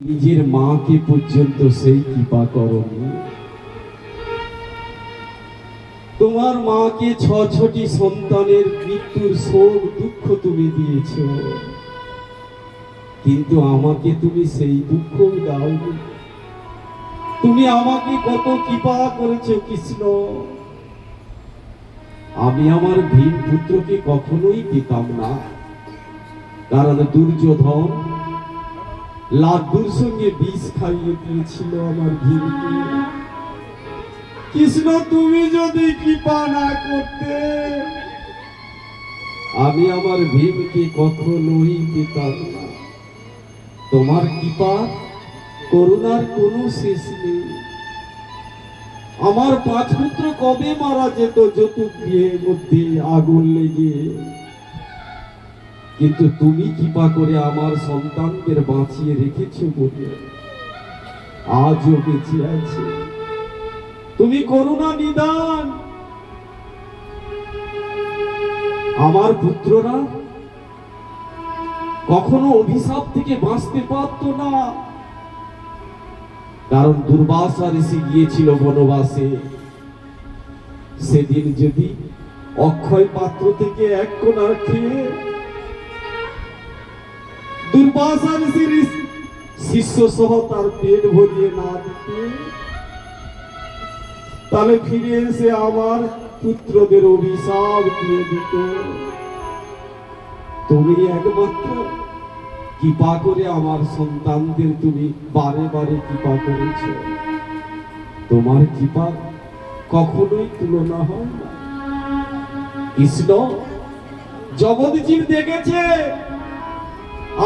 নিজের মাকে পর্যন্ত সেই কৃপা করনি। তোমার মাকে ছটি সন্তানের মৃত্যুর শোক দুঃখ তুমি দিয়েছ, কিন্তু আমাকে তুমি সেই দুঃখ দাওনি। তুমি আমাকে কত কৃপা করেছ কৃষ্ণ। আমি আমার ভীম পুত্রকে কখনোই পেতাম না, কারণ দুর্যোধন লাড্ডুর সঙ্গে বিষ খাইয়ে দিয়েছিল আমার ভীমকে। কৃষ্ণ, তুমি যদি কৃপা না করতে আমি আমার ভীমকে কখনোই পেতাম না। তোমার কৃপা করুণার কোনো শেষ নেই। আমার 5 পুত্র কবে মারা যেত যৌতুক বিয়ের মধ্যে আগুন লেগে, কিন্তু তুমি কৃপা করে আমার সন্তানদের বাঁচিয়ে রেখেছ বলে আজও বেঁচে আছে। তুমি করুণা নিদান। আমার পুত্ররা কখনো অভিশাপ থেকে বাঁচতে পারত না, কারণ দুর্বাসা ঋষি গিয়েছিল বনবাসে। সেদিন যদি অক্ষয় পাত্র থেকে এক কোণা খেয়ে দুর্বাসা ঋষির শিষ্য সহ তার পেট ভরিয়ে না দিতে, তাহলে ফিরে এসে আমার পুত্রদের অভিশাপ দিয়ে দিত। তুমি একমাত্র কৃপা করে আমার সন্তানদের তুমি বারে বারে কৃপা করেছ। তোমার কৃপা কখনোই তুলনা হয় না। কৃষ্ণ, জগৎজীব দেখেছে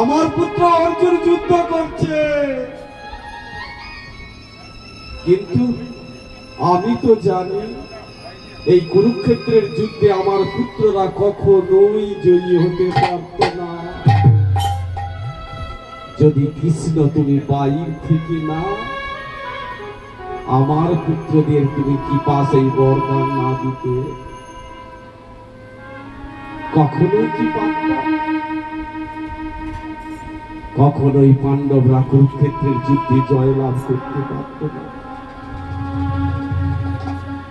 আমার পুত্র অর্জুন যুদ্ধ করছে, কিন্তু আমি তো জানি এই কুরুক্ষেত্রের যুদ্ধে আমার পুত্ররা কখনোই জয়ী হতে পারত না যদি কৃষ্ণ তুমি বাইর থেকে না আমার পুত্রদের তুমি কৃপা সেই বরদান না দিতে। কখনোই কি পারতাম? কখনোই পাণ্ডবরা কুরুক্ষেত্রের যুদ্ধে জয়লাভ করতে পারত না।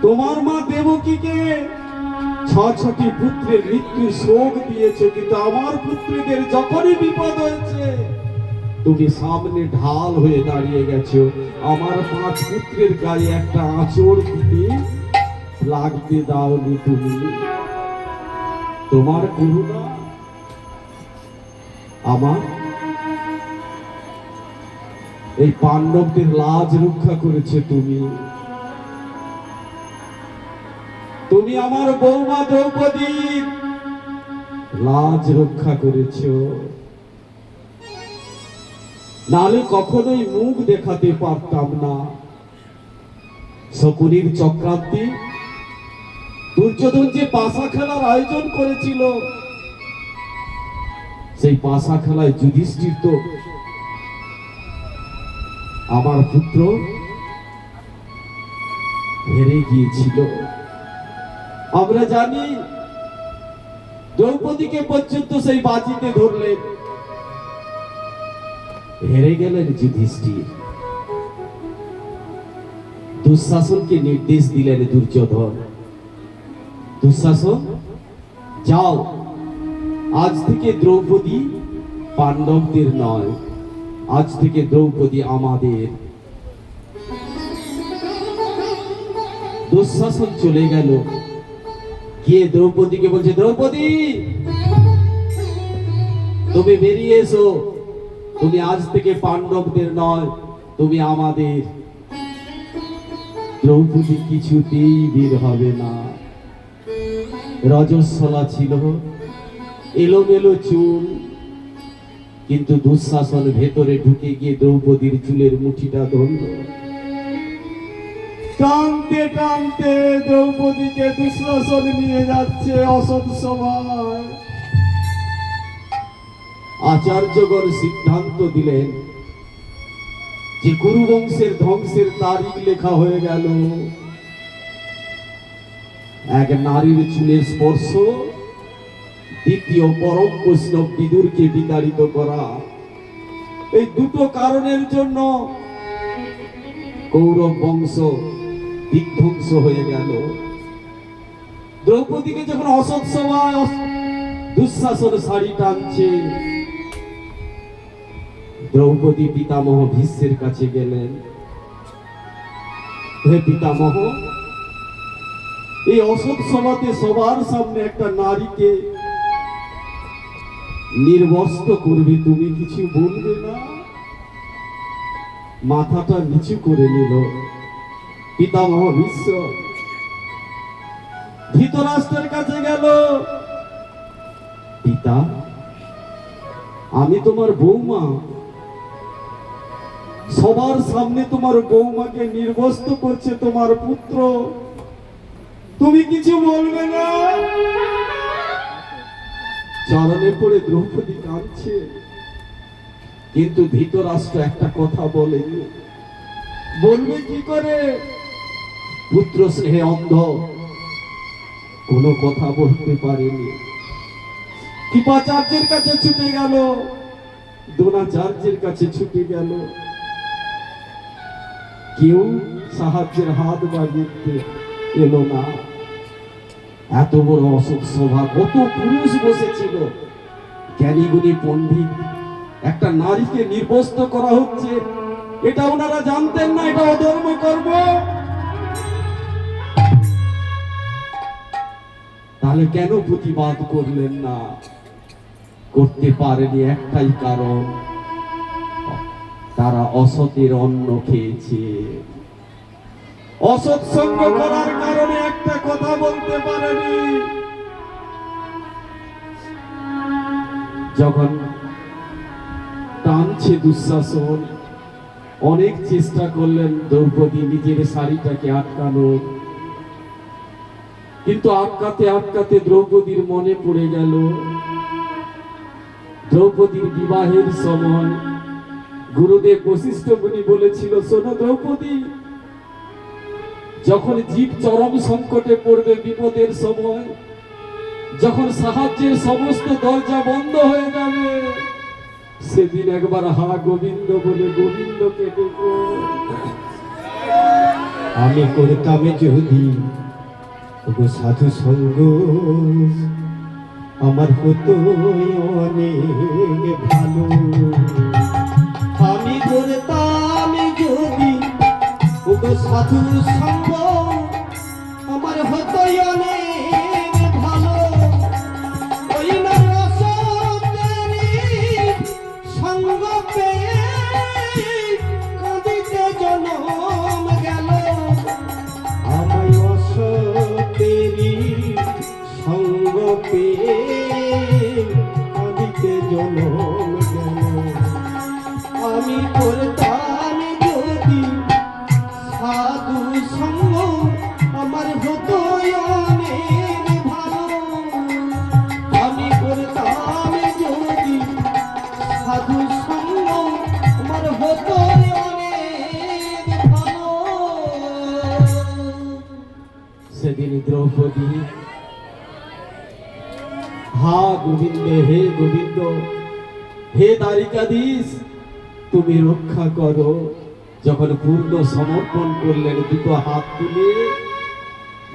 তোমার মা দেবকীকে 6টি পুত্রের মৃত্যু শোক দিয়েছে, কিন্তু আমার পুত্রদের যখনই বিপদ হয়েছে তুমি সামনে ঢাল হয়ে দাঁড়িয়ে গেছো। আমার 5 পুত্রের গায়ে একটা আঁচড় দিতে লাগতে দাওনি তুমি। তোমার করুণা আমার এই পাণ্ডবদের লাজ রক্ষা করেছে। তুমি আমার বৌমা দ্রৌপদীর লাজ রক্ষা করেছ, নালে কখনোই মুখ দেখাতে পারতাম না। শকুনির চক্রান্তে দুর্যোধন যে পাশা খেলার আয়োজন করেছিল, সেই পাশা খেলায় যুধিষ্ঠির তো আমার পুত্র হেরে গিয়েছিল। আমরা জানি দ্রৌপদীকে পর্যন্ত সেই বাজিতে ধরলেন, হেরে গেলেন যুধিষ্ঠির। দুঃশাসনকে নির্দেশ দিলেন দুর্যোধন, দুঃশাসন যাও, আজ থেকে দ্রৌপদী পাণ্ডবদের নয়, আজ থেকে দ্রৌপদী আমাদের। দুঃশাসন চলে গেল, গিয়ে দ্রৌপদীকে বলছে, দ্রৌপদী তুমি বেরিয়ে এসো, তুমি আজ থেকে পাণ্ডবদের নয়, তুমি আমাদের। দ্রৌপদী কিছুতেই বের হবে না। রজস্বলা ছিল, এলোমেলো চুল, কিন্তু দুঃশাসন ভেতরে ঢুকে গিয়ে দ্রৌপদীর চুলের মুঠিটা ধরল। টানতে টানতে দ্রৌপদীকে দুঃশাসন নিয়ে যাচ্ছে অসৎ সময়। আচার্যগণ সিদ্ধান্ত দিলেন যে কুরুবংশের ধ্বংসের তারিখ লেখা হয়ে গেল। এক নারীর চুলের স্পর্শ দ্বিতীয় পরম বৈষ্ণব বিদুরকে বিতাড়িত করা। এই দুটো কারণের জন্য কৌরব বংশ বিধ্বংস হয়ে গেল। দ্রৌপদীকে যখন অসৎ সময় দুঃশাসন শাড়ি টানছে, দ্রৌপদী পিতামহ ভীষ্মের কাছে গেলেন, হে পিতামহ, এই অসৎ সভাতে সবার সামনে একটা নারীকে নির্বস্ত্র করবে, তুমি কিছু বলবে না? মাথাটা নিচু করে নিল পিতামহ ভীষ্ম। ধৃতরাষ্ট্রের কাছে গেল, পিতা, আমি তোমার বৌমা, সবার সামনে তোমার বৌমাকে নির্বস্ত্র করছে তোমার পুত্র, তুমি কিছু বলবে না? চরণে পড়ে দ্রৌপদী কাঁদছে, কিন্তু ধৃতরাষ্ট্র একটা কথা বলেনি। বলবে কি করে? পুত্র স্নেহে অন্ধ, কোনো কথা বলতে পারেনি। কৃপাচার্যের কাছে ছুটে গেল, দ্রোণাচার্যের কাছে ছুটে গেল, কেউ সাহায্যের হাত বাড়িয়ে এলো না। এত বড় অশোক সভা, কত পুরুষ বসেছিল, জ্ঞানী গুণী পণ্ডিত, একটা নারীকে নির্বস্ত্র করা হচ্ছে, এটা ওনারা জানতেন না এটা অধর্ম কর্ম? তাহলে কেন প্রতিবাদ করলেন না? করতে পারেনি একটাই কারণ, তারা অসতের অন্ন খেয়েছে। অসৎ সঙ্গ করার কারণে একটা কথা বলতে পারেনি। যখন টানছে দুঃশাসন, অনেক চেষ্টা করলেন দ্রৌপদী নিজের শাড়িটাকে আটকানোর, কিন্তু আটকাতে আটকাতে দ্রৌপদীর মনে পড়ে গেল দ্রৌপদীর বিবাহের সময় গুরুদেব বশিষ্ঠ মুনি বলেছিল, শোনো দ্রৌপদী, যখন জীব চরম সংকটে পড়বে, বিপদের সময়, যখন সাহায্যের সমস্ত দরজা বন্ধ হয়ে যাবে, সেদিন একবার হা গোবিন্দ বলে গোবিন্দকে ডেকো। আমি করতাম যদি সাধু সঙ্গ, আমার হতো অনেক ভালো। আমি করতাম যদি সাধু সঙ্গ, আমার হতো অনেক ভালো। ওই না রসতের সঙ্গ পেয়ে কাঁদিতে জনম গেল। আমায় অসতেরি সঙ্গ পেয়ে কাঁদিতে জনম গেল। আমি করতাম যদি সাধু সঙ্গ, আমার হতো অনেক ভালো। আমি করতাম যদি সাধু সঙ্গ, আমার হতো অনেক ভালো। সেদিন দ্রৌপদী হা গোবিন্দ, হে গোবিন্দ, হে দ্বারিকাধীশ, তুমি রক্ষা করো। যখন পূর্ণ সমর্পণ করলেন, দুটো হাত তুলে,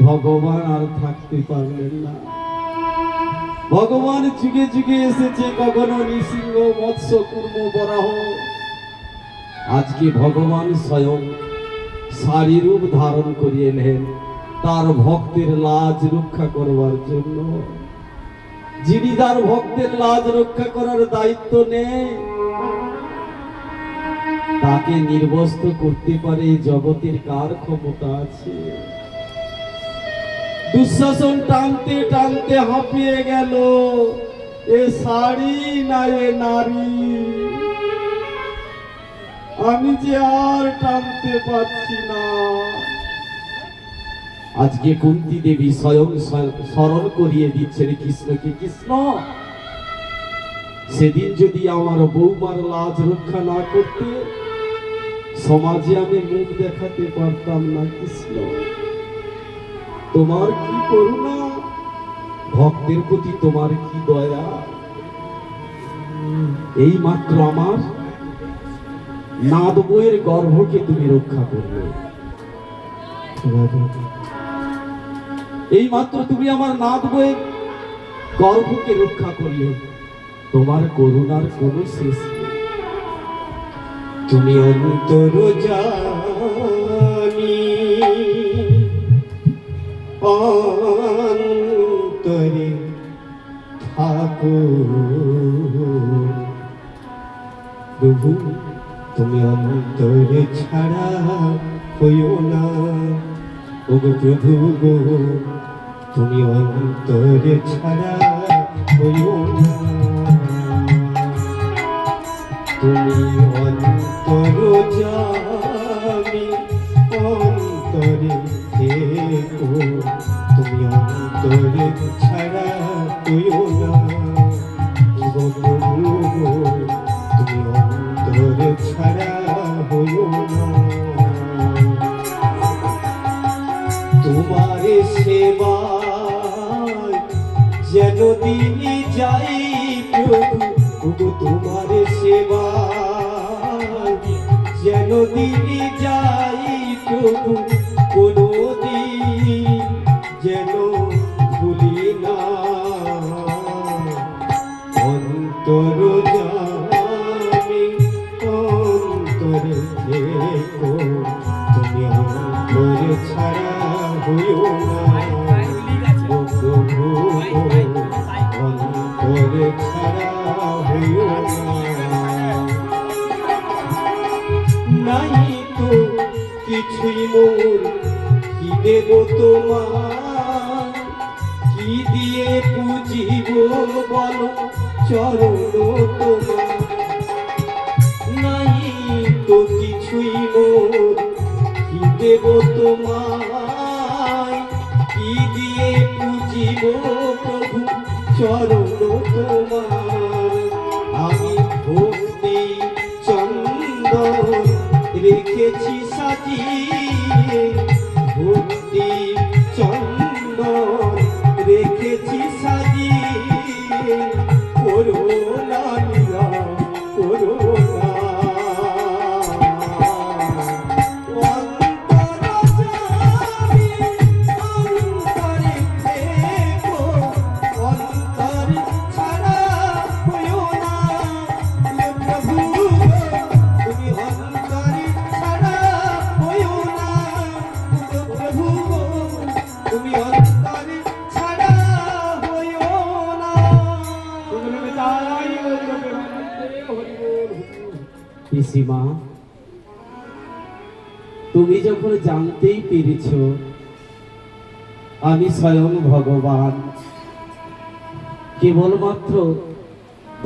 ভগবান আর থাকতে পারলেন না। ভগবান যুগে যুগে এসেছে, কখনো নৃসিংহ, মৎস্য, কুর্ম, বরাহ, আজকে ভগবান স্বয়ং শারী রূপ ধারণ করিয়েলেন তার ভক্তের লাজ রক্ষা করবার জন্য। যিনি তার ভক্তের লাজ রক্ষা করার দায়িত্ব নেই, তাকে নির্বস্ত্র করতে পারে জগতের কার ক্ষমতা আছে? দুঃশাসন টানতে টানতে হাঁপিয়ে গেল, এ শাড়ি না এ নারী, আমি যে আর টানতে পারছি না। আজকে কুন্তী দেবী স্বয়ং স্মরণ করিয়ে দিচ্ছেন কৃষ্ণকে, কৃষ্ণ, সেদিন যদি আমার বৌমার লাজ রক্ষা না করতে, সমাজে আমি মুখ দেখাতে পারতাম না। কৃষ্ণ, তোমার কি করুণা, ভক্তের প্রতি তোমার কি দয়া। এই মাত্র আমার নাদ বইয়ের গর্ভকে তুমি রক্ষা করবে। এই মাত্র তুমি আমার নাদ বইয়ের গর্ভকে রক্ষা করলে, তোমার করুণার কোনো শেষ নেই। তুমি অন্তর জানি অন্তরে থাকো প্রভু, তুমি অন্তরে ছাড়া হইও না। ওগো প্রভু গো, তুমি অন্তরে ছাড়া হইও না। তুমি অন্তর জানি অন্তরে থেকো, তুমি অন্তরে ছাড়া হইও না। ওগো প্রভু গো, তুমি অন্তরে ছাড়া হইও না। তোমার সেবায় যেন দিনই যাই প্রভু, ওগো তোমার সেবায় যেন দিনই যাই প্রভু, কোনো দিন যেন ভুলি না। অন্তর জানি অন্তরে থেকো, তুমি অন্তরে ছাড়া হইও না। ও প্রভু অন্তরে ছাড়া হইও না। নাই তো কিছুই মোর, কি দেব তোমার, কি দিয়ে পুজিব বলো চরণ তোমার। নাই তো কিছুই মোর, কি দেব তোমায়, কি দিয়ে পুজিব প্রভু চরণ তোমার। আমি ভক্তি চন্দন রেখেছি সাজিয়ে, ভক্তি চন্দন রেখেছি সাজিয়ে, করুণা লীলা করুণা। পিসিমা, তুমি যখন জানতেই পেরেছ আমি স্বয়ং ভগবান, কেবলমাত্র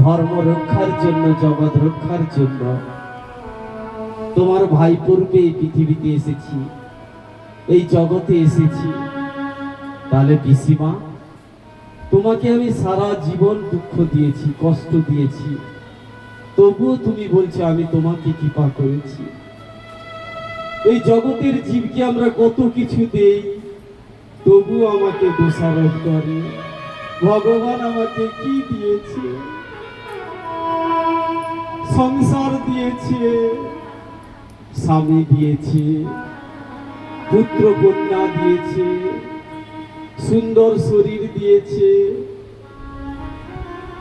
ধর্ম রক্ষার জন্য, জগৎ রক্ষার জন্য তোমার ভাইপোরূপে এই পৃথিবীতে এসেছি, এই জগতে এসেছি, তাহলে পিসিমা তোমাকে আমি সারা জীবন দুঃখ দিয়েছি, কষ্ট দিয়েছি, তবুও তুমি বলছো আমি তোমাকে কৃপা করেছি। এই জগতের জীবকে আমরা কত কিছু দেই, তবু আমাকে দোষারোপ করে। ভগবান আমাকে কি দিয়েছে? সংসার দিয়েছে, স্বামী দিয়েছে, পুত্র কন্যা দিয়েছে, সুন্দর শরীর দিয়েছে,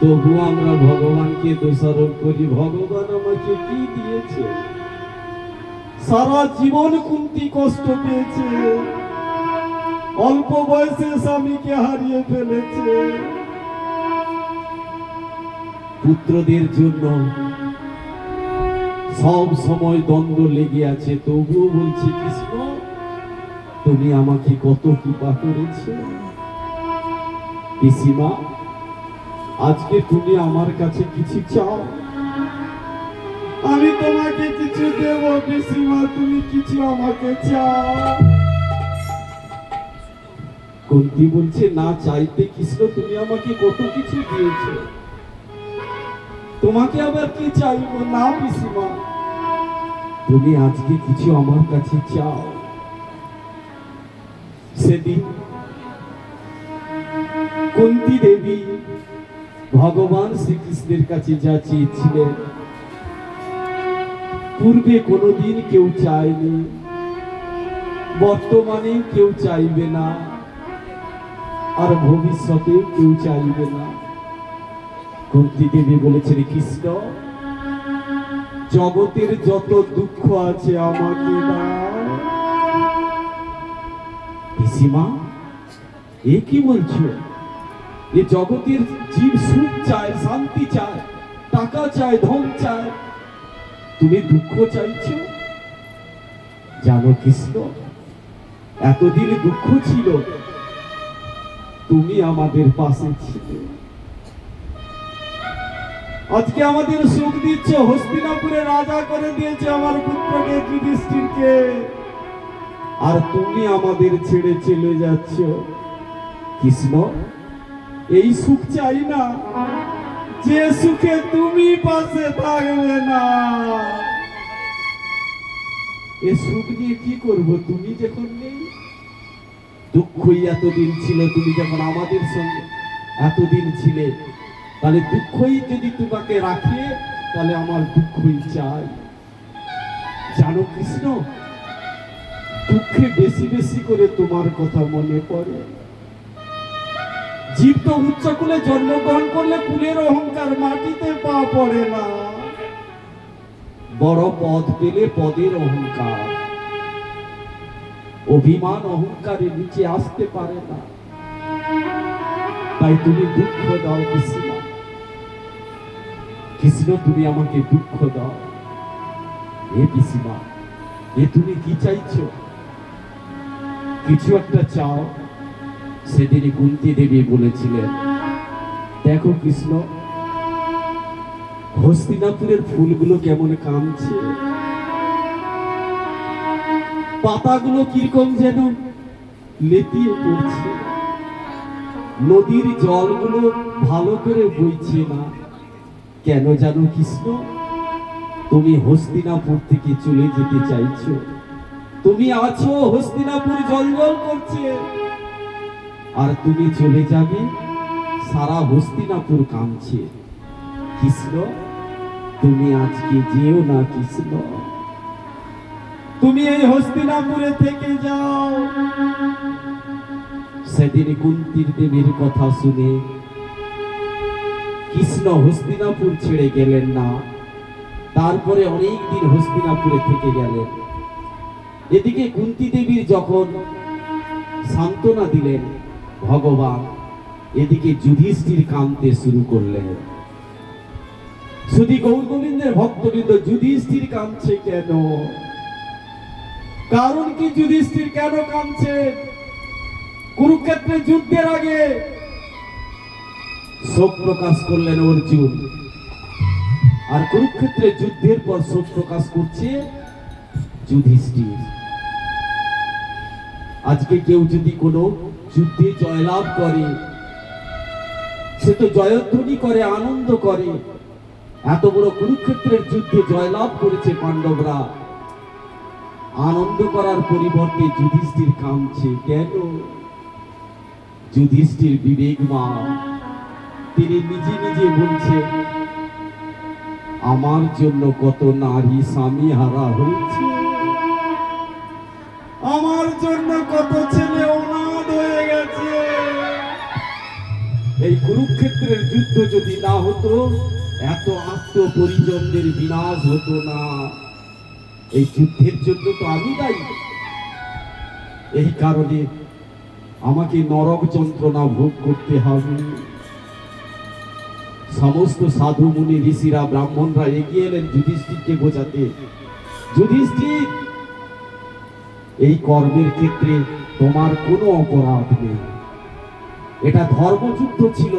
তবু আমরা ভগবানকে দোষারোপ করি। ভগবান আমাকে কি দিয়েছে? সারা জীবন কুন্তি কষ্ট পেয়েছে, অল্প বয়সে স্বামীকে হারিয়ে ফেলেছে, পুত্রদের জন্য সব সময় দ্বন্দ্ব লেগে আছে, তবুও বলছি কৃষ্ণ তুমি আমাকে কত কৃপা করেছে। পিসিমা, আজকে তুমি আমার কাছে কিছু চাও, আমি তোমাকে কিছু দেব। পিসিমা, তুমি কিছু আমাকে চাও। কুন্তি বলছে না চাইতে কৃষ্ণ তুমি আমাকে কত কিছু দিয়েছো, তোমাকে আবার কি চাইবো? না পিসিমা, তুমি আজকে কিছু আমার কাছে চাও। সেদিন কুন্তি দেবী ভগবান শ্রীকৃষ্ণের কাছে যা চেয়েছিলেন পূর্বে কোনোদিন কেউ চায়নি, বর্তমানে কেউ চাইবে না, আর ভবিষ্যতেও কেউ চাইবে না। কুন্তী দেবী বলেছেন, কৃষ্ণ, জগতের যত দুঃখ আছে আমাকে দাও। পিসিমা, এ কি বলছো? এ জগতের জীব সুখ চায়, শান্তি চায়, টাকা চায়, ধন চায়, তুমি দুঃখ চাইছো? জানো কৃষ্ণ, এতদিন দুঃখ ছিল, তুমি আমাদের পাশে ছিলে। আজকে আমাদের সুখ দিচ্ছ, হস্তিনাপুরে রাজা করে দিয়েছে আমার পুত্রকে, যুধিষ্ঠিরকে, আর তুমি আমাদের ছেড়ে চলে যাচ্ছ। কৃষ্ণ, এই সুখ চাই না, যে সুখে তুমি পাশে থাকবে না। এ সুখ নিয়ে কি করব, তুমি যখন নেই? দুঃখই এতদিন ছিল, তুমি যখন আমাদের সঙ্গে এতদিন ছিলে, তাহলে দুঃখই যদি তোমাকে রাখে, তাহলে আমার দুঃখই চাই। জানো কৃষ্ণ, দুঃখে বেশি বেশি করে তোমার কথা মনে পড়ে। জীব তো উচ্চ কুলে জন্মগ্রহণ করলে কুলের অহংকার, মাটিতে পা পড়ে না। বড় পদ পেলে পদের অহংকার, অভিমান অহংকারে নিচে আসতে পারে না। তাই তুমি দুঃখ দাও কৃষ্ণ, কৃষ্ণ তুমি আমাকে দুঃখ দাও। এ পিসিমা, এ তুমি কি চাইছো? কিছু একটা চাও। সেদিন কুন্তী দেবী বলেছিলেন, দেখো কৃষ্ণ, হস্তিনাপুরের ফুলগুলো কেমন কামছে, পাতাগুলো কিরকম যেন লেতিয়ে পড়ছে, নদীর জলগুলো ভালো করে বইছে না। কেন জানো কৃষ্ণ? তুমি হস্তিনাপুর থেকে চলে যেতে চাইছো। তুমি আছো, হস্তিনাপুর জলজল করছে, আর তুমি চলে যাবে, সারা হস্তিনাপুর কাঁদছে। কৃষ্ণ, তুমি আজকে যেও না কৃষ্ণ, তুমি এই হস্তিনাপুরে থেকে যাও। সেদিন কুন্তীর দেবীর কথা শুনে কৃষ্ণ হস্তিনাপুর ছেড়ে গেলেন না। তারপরে অনেক দিন হস্তিনাপুরে থেকে গেলেন। এদিকে কুন্তী দেবীর যখন সান্ত্বনা দিলেন ভগবান, এদিকে যুধিষ্ঠির কাঁদতে শুরু করলেন। শুধু গৌর গোবিন্দের ভক্তবৃন্দ, যুধিষ্ঠির কাঁদছে কেন? কারণ কি যুধিষ্ঠির কেন কাঁদছে? কুরুক্ষেত্রের যুদ্ধের আগে শোক প্রকাশ করলেন অর্জুন, আর কুরুক্ষেত্রের যুদ্ধের পর শোক প্রকাশ করছে যুধিষ্ঠির। আজকে কেউ যদি কোনো যুদ্ধে জয়লাভ করে, সে তো জয়ধ্বনি করে, আনন্দ করে। এত বড় কুরুক্ষেত্রের যুদ্ধে জয়লাভ করেছে পাণ্ডবরা, আনন্দ করার পরিবর্তে যুধিষ্ঠির কাঁদছে কেন? যুধিষ্ঠির বিবেকবান, তিনি নিজে নিজে বলছে, আমার জন্য কত নারী স্বামী হারা হয়েছে, আমার জন্য কত ছেলে অনাথ হয়ে গেছে। এই কুরুক্ষেত্রের যুদ্ধ যদি না হতো, এত আত্মপরিজনদের বিনাশ হতো না। এই যুদ্ধের জন্য তো আমি দায়ী। এই কারণে আমাকে নরক যন্ত্রণা ভোগ করতে হবে। সমস্ত সাধু মুনি ঋষিরা ব্রাহ্মণরা এগিয়ে এলেন যুধিষ্ঠিরকে বোঝাতে, যুধিষ্ঠির, এই কর্মের ক্ষেত্রে তোমার কোনো অপরাধ নেই, এটা ধর্মযুদ্ধ ছিল,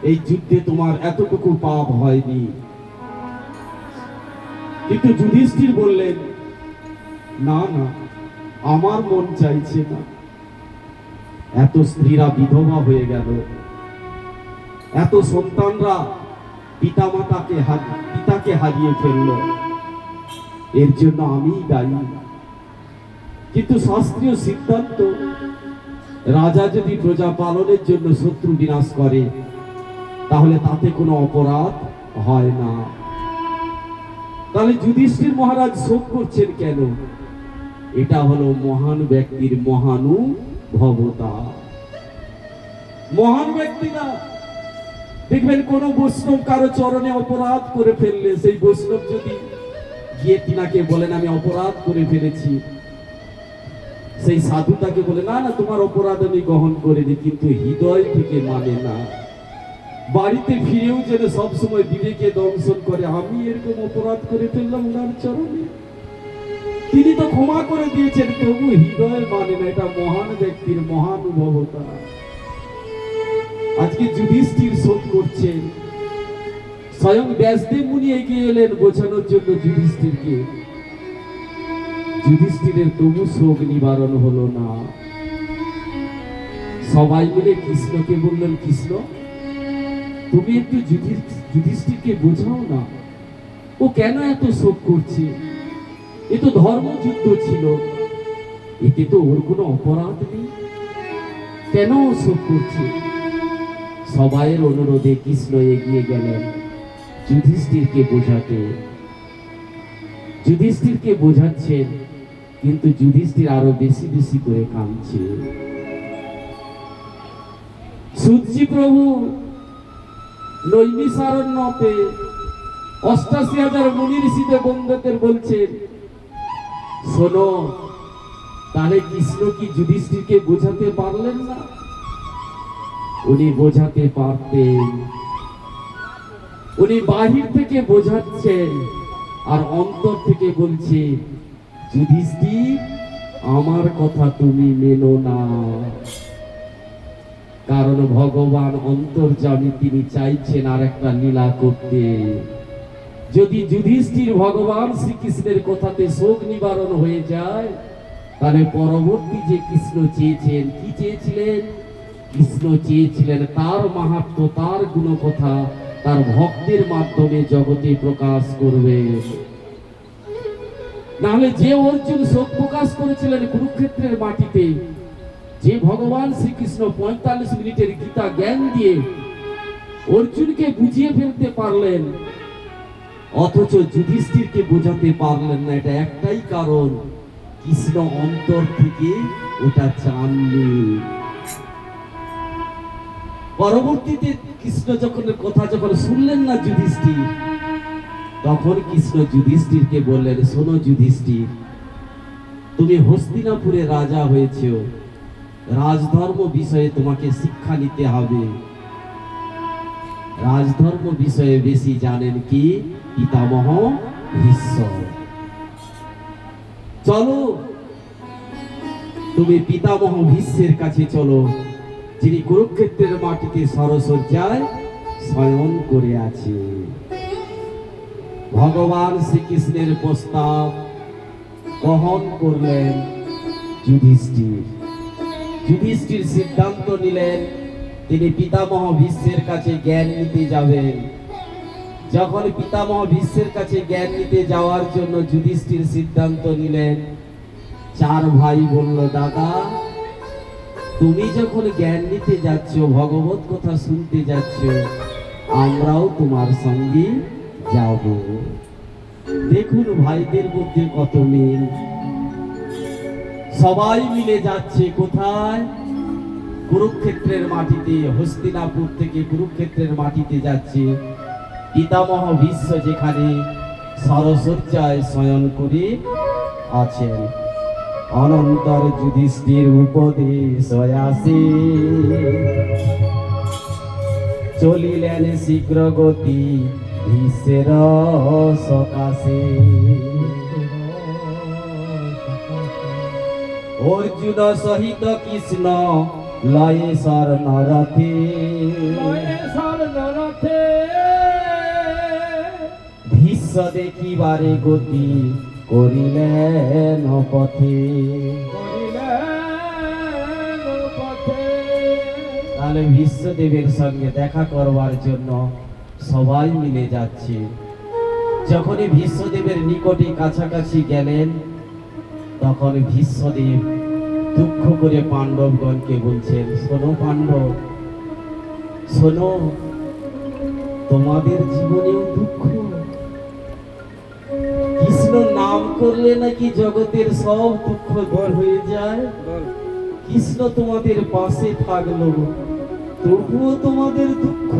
এই যুদ্ধে তোমার এতটুকু পাপ হয়নি। কিন্তু যুধিষ্ঠির বললেন, না না, আমার মন চাইছে না। এত স্ত্রীরা বিধবা হয়ে গেল, এত সন্তানরা পিতাকে হারিয়ে ফেলল, এর জন্য আমিই দায়ী। কিন্তু শাস্ত্রীয় সিদ্ধান্ত, রাজা যদি প্রজা পালনের জন্য শত্রু বিনাশ করে, তাহলে তাতে কোনো অপরাধ হয় না। তাহলে যুধিষ্ঠির মহারাজ শোক করছেন কেন? এটা হলো মহান ব্যক্তির মহানুভবতা। মহান ব্যক্তিরা দেখবেন কোন বৈষ্ণব কারো চরণে অপরাধ করে ফেললে, সেই বৈষ্ণব যদি গিয়ে তিনাকে বলেন আমি অপরাধ করে ফেলেছি, সেই সাধু তাকে বলে না না তোমার অপরাধ আমি গ্রহণ করিনি, কিন্তু হৃদয় থেকে মানে না। বাড়িতে ফিরেও যেন সবসময় বিবেকে দংশন করে আমি এরকম অপরাধ করে ফেললাম ওনার চরণে, তিনি তো ক্ষমা করে দিয়েছেন, তবু হৃদয় মানে না। এটা মহান ব্যক্তির মহানুভবতা। আজকে যুধিষ্ঠির শোক করছেন, স্বয়ং ব্যাসদেব মুনি এগিয়ে এলেন বোঝানোর জন্য যুধিষ্ঠিরকে। যুধিষ্ঠিরের তবু শোক নিবারণ হলো না। সবাই মিলে কৃষ্ণকে বললেন, কৃষ্ণ তুমি একটু যুধিষ্ঠিরকে বোঝাও না, ও কেন এত শোক করছে? এ তো ধর্মযুদ্ধ ছিল, এতে তো ওর কোনো অপরাধ নেই, কেন ও শোক করছে? সবাইয়ের অনুরোধে কৃষ্ণ এগিয়ে গেলেন যুধিষ্ঠিরকে বোঝাতে। যুধিষ্ঠিরকে বোঝাচ্ছেন, কিন্তু যুধিষ্ঠির আরো বেশি বেশি করে কাঁদছে। সূর্যি প্রভু নৈমিষারণ্যতে ৮৮,০০০ মুনি ঋষিদের বন্ধুদের বলছেন, শোনো, তাহলে কৃষ্ণ কি যুধিষ্ঠিরকে বোঝাতে পারলেন না? উনি বোঝাতে পারতেন। উনি বাহির থেকে বোঝাচ্ছেন আর অন্তর থেকে বলছে, যুধিষ্ঠির আমার কথা তুমি মেনো না। কারণ ভগবান অন্তর্যামী, তিনি চাইছেন আর একটা লীলা করতে। যদি যুধিষ্ঠির ভগবান শ্রীকৃষ্ণের কথাতে শোক নিবারণ হয়ে যায়, তাহলে পরবর্তী যে কৃষ্ণ চেয়েছেন, কি চেয়েছিলেন? কৃষ্ণ চেয়েছিলেন তার মাহাত্ম্য, তার গুণকথা তার ভক্তের মাধ্যমে জগতে প্রকাশ করবে। নাহলে যে অর্জুন শোক প্রকাশ করেছিলেন কুরুক্ষেত্রের মাটিতে, যে ভগবান শ্রীকৃষ্ণ ৪৫ মিনিটের গীতা জ্ঞান দিয়ে অর্জুনকে বুঝিয়ে ফেলতে পারলেন, অথচ যুধিষ্ঠিরকে বোঝাতে পারলেন না, এটা একটাই কারণ, কৃষ্ণ অন্তর থেকে ওটা চাননি। পরবর্তীতে কৃষ্ণ কথা যখন শুনলেন না যুধিষ্ঠির, তখন কৃষ্ণ যুধিষ্ঠিরকে বললেন, শোনো যুধিষ্ঠির, তুমি হস্তিনাপুরে রাজা হয়েছো, রাজধর্ম বিষয়ে তোমাকে শিক্ষা নিতে হবে। রাজধর্ম বিষয়ে বেশি জানেন কি? পিতামহ ভীষ্ম। চলো তুমি পিতামহ ভীষ্মের কাছে চলো, যিনি কুরুক্ষেত্রের মাটিতে সরসজ্জায় শয়ন করে আছে। ভগবান শ্রীকৃষ্ণের প্রস্তাব গ্রহণ করলেন যুধিষ্ঠির। যুধিষ্ঠির সিদ্ধান্ত নিলেন তিনি পিতামহ ভীষ্মের কাছে জ্ঞান নিতে যাবেন। যখন পিতামহ ভীষ্মের কাছে জ্ঞান নিতে যাওয়ার জন্য যুধিষ্ঠির সিদ্ধান্ত নিলেন, চার ভাই বলল, দাদা তুমি যখন জ্ঞান নিতে যাচ্ছ, ভগবত কথা শুনতে যাচ্ছ, আমরাও তোমার সঙ্গে যাব। দেখুন ভাইদের মধ্যে কত মিল। সবাই মিলে যাচ্ছে কোথায়? কুরুক্ষেত্রের মাটিতে। হস্তিনাপুর থেকে কুরুক্ষেত্রের মাটিতে যাচ্ছে। পিতামহ ভীষ্ম যেখানে সরসজ্জায় শয়ন করে আছেন, অনন্তর যুধিষ্ঠির উপদেশ আসে, চলিলেন শীঘ্র গতি ভীষ্মের সকাশে। অর্জুন সহিত কৃষ্ণ লয়ে স্বর্ণরথে, ভীষ্ম দেখিবারে গতি করিলেন পথে। তাহলে ভীষ্মদেবের সঙ্গে দেখা করবার জন্য সবাই মিলে যাচ্ছে। যখনই ভীষ্মদেবের নিকটে কাছাকাছি গেলেন, তখন ভীষ্মদেব দুঃখ করে পাণ্ডবগণকে বলছেন, শোনো পাণ্ডব, শোনো, তোমাদের জীবনেও দুঃখ, কৃষ্ণর নাম করলে নাকি জগতের সব দুঃখ দূর হয়ে যায়। কৃষ্ণ তোমাদের পাশে থাকলো, তবুও তোমাদের দুঃখ।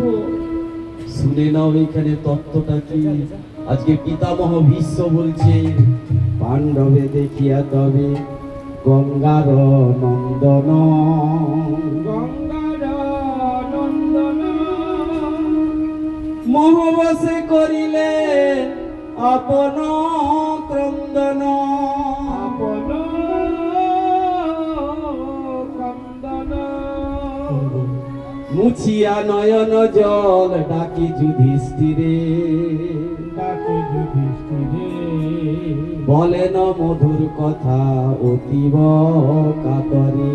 শুনে নাও এখানে তত্ত্বটা কি। আজকে পিতামহ ভীষ্ম বলছে, পাণ্ডবে দেখিয়া তবে গঙ্গার নন্দন, মোহবশে করিলে আপন ক্রন্দন। মুছিয়া নয়ন জল ডাকি যুধিষ্ঠিরে, বলেন মধুর কথা অতীব কাতরে।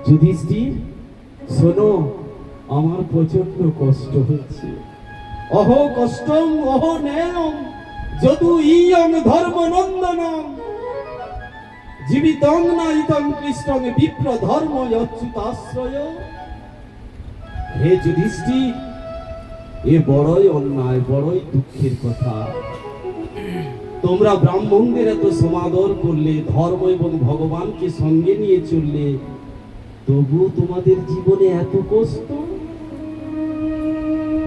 যুধিষ্ঠির শোনো, আমার প্রচন্ড কষ্ট হচ্ছে। অহ কষ্টং অহ নেয়ং যদু ইয়ং ধর্মনন্দনং, জীবিতং নাইতং কৃষ্ণং বিপ্র ধর্ম অচ্যুতাশ্রয়। হে যুধিষ্ঠির, এ বড়ই অন্যায়, বড়ই দুঃখের কথা। তোমরা ব্রাহ্মণদের এত সমাদর করলে, ধর্ম এবং ভগবানকে সঙ্গে নিয়ে চললে, তবু তোমাদের জীবনে এত কষ্ট।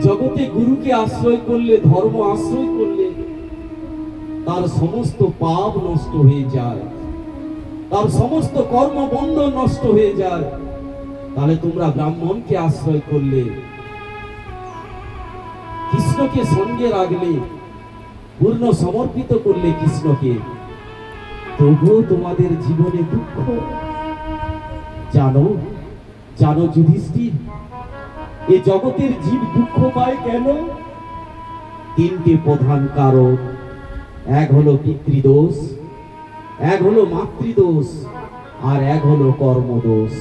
জগতে গুরুকে আশ্রয় করলে, ধর্ম আশ্রয় করলে, তার সমস্ত পাপ নষ্ট হয়ে যায়, তার সমস্ত কর্মবন্ধন নষ্ট হয়ে যায়। তাহলে তোমরা ব্রাহ্মণকে আশ্রয় করলে, কৃষ্ণকে সঙ্গে রাখলে, পূর্ণ সমর্পিত করলে কৃষ্ণকে, তবুও তোমাদের জীবনে দুঃখ। জানো জানো যুধিষ্ঠির, এ জগতের জীব দুঃখ পায় কেন? তিনটি প্রধান কারণ। এক হলো পিতৃদোষ, এক হলো মাতৃদোষ, আর এক হলো কর্মদোষ।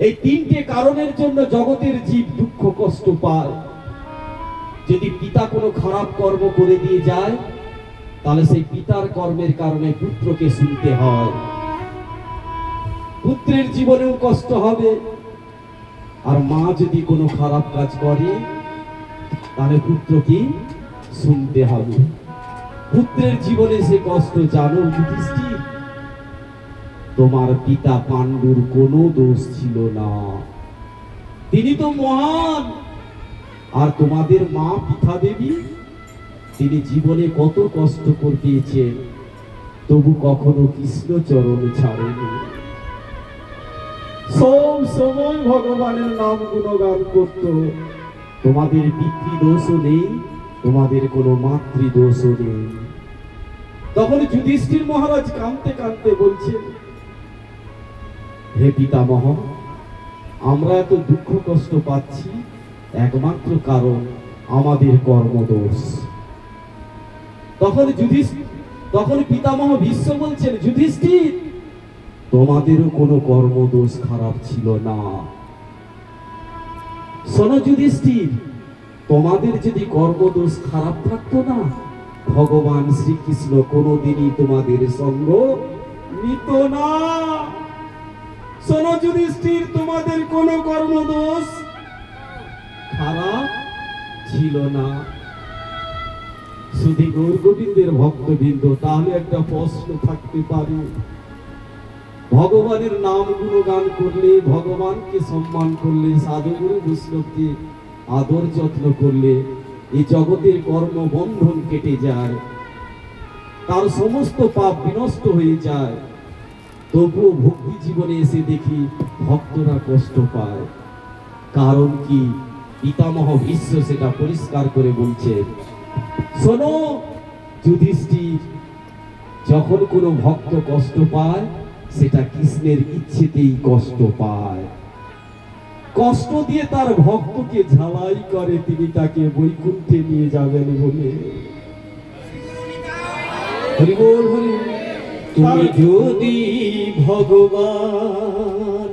এই তিনটে কারণের জন্য জগতের জীব দুঃখ কষ্ট পায়। যদি পিতা কোনো খারাপ কর্ম করে দিয়ে যায়, তাহলে সেই পিতার কর্মের কারণে পুত্রকে শুনতে হয়। পুত্রের জীবনেও কষ্ট হবে। আর মা যদি কোনো খারাপ কাজ করে, তাহলে পুত্রকে শুনতে হবে। পুত্রের জীবনে সে কষ্ট জানো যুধিষ্ঠির? তোমার পিতা পাণ্ডুর কোনো দোষ ছিল না, তিনি তো মহান। আর তোমাদের মা পিতা দেবী, তিনি জীবনে কত কষ্ট করে পেয়েছেন, তবু কখনো কৃষ্ণ চরণ ছাড়েনি। সব সময় ভগবানের নাম গুণগান করত। তোমাদের পিতৃদোষও নেই, তোমাদের কোনো মাতৃদোষও নেই। তখন যুধিষ্ঠির মহারাজ কাঁদতে কাঁদতে বলছেন, হে পিতামহ, আমরা এত দুঃখ কষ্ট পাচ্ছি, একমাত্র কারণ আমাদের কর্মদোষ। তখন পিতামহ ভীষ্ম বলছেন, যুধিষ্ঠির, তোমাদেরও কোনো কর্মদোষ খারাপ ছিল না। শোনো যুধিষ্ঠির, তোমাদের যদি কর্মদোষ খারাপ থাকতো না, ভগবান শ্রীকৃষ্ণ কোনোদিনই তোমাদের সঙ্গ নিত না। শোনো যুধিষ্ঠির, তোমাদের কোনো কর্মদোষ খারাপ ছিল না। শুধু গৌর গোবিন্দের ভক্তবৃন্দ, তাহলে একটা প্রশ্ন থাকতে পারে, ভগবানের নাম গুণগান করলে, ভগবানকে সম্মান করলে, সাধুগুরু বৈষ্ণবকে আদর যত্ন করলে, এই জগতের কর্মবন্ধন কেটে যায়, তার সমস্ত পাপ বিনষ্ট হয়ে যায়। তবুও ভক্তি জীবনে এসে দেখি ভক্তরা কষ্ট পায়। কারণ কি? পিতামহ ভীষ্ম সেটা পরিষ্কার করে বলছে। শোনো যুধিষ্ঠির, যখন কোনো ভক্ত কষ্ট পায়, সেটা কৃষ্ণের ইচ্ছেতেই কষ্ট পায়। কষ্ট দিয়ে তার ভক্তকে ঝালাই করে তিনি তাকে বৈকুণ্ঠে নিয়ে যাবেন বলে। হরি বল হরি। তুমি যদি ভগবান